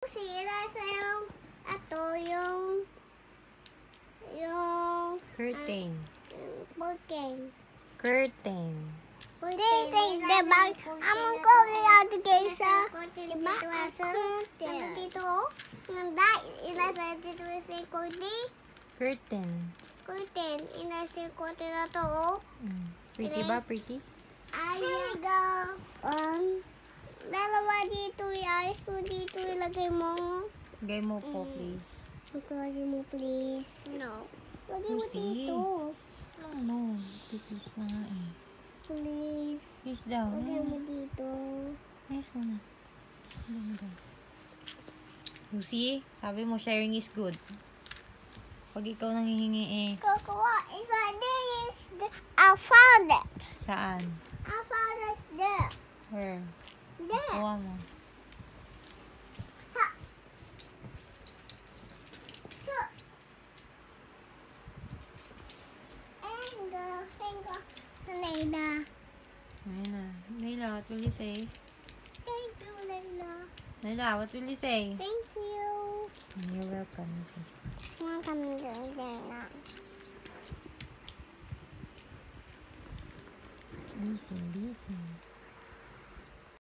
Sila sa yung curtain. curtain. Curtain. Diba? Among ko liado kaysa. Diba? Dito. Nanda, inasa dito sa curtain. Curtain. Inasa curtain na to. Pretty ba? Pretty? Ayaga. Dalawa dito. Ayos mo dito. Ilagay mo. Lagay mo po, please. Lagay mo, please. No. Lagay mo Lucy. dito. No. Please na nga eh. Please. Please daw. Lagay mo dito. Nice mo na. Lucy, sabi mo sharing is good. Pag ikaw nanghihingi eh. Kukuha. I found it. Saan? I found it there. Where? There. Kuha mo. Layla. Layla, what will you say? Thank you, Layla. Layla, what will you say? Thank you. You're welcome. Welcome, Layla. Listen.